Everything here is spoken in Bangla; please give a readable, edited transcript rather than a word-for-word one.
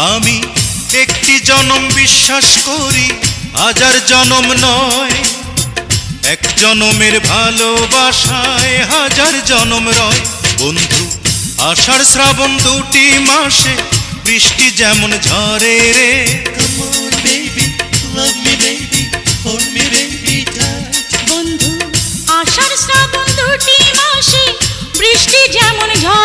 আমি একটি জনম বিশ্বাস করি, হাজার জনম নয়। এক জনমের ভালোবাসায় হাজার জনম রয়। বন্ধু, আষাঢ় শ্রাবণ দুটি মাসে বৃষ্টি যেমন ঝরে রে। Come on baby, love me baby, hold me baby tight. বন্ধু, আষাঢ় শ্রাবণ দুটি মাসে বৃষ্টি যেমন ঝরে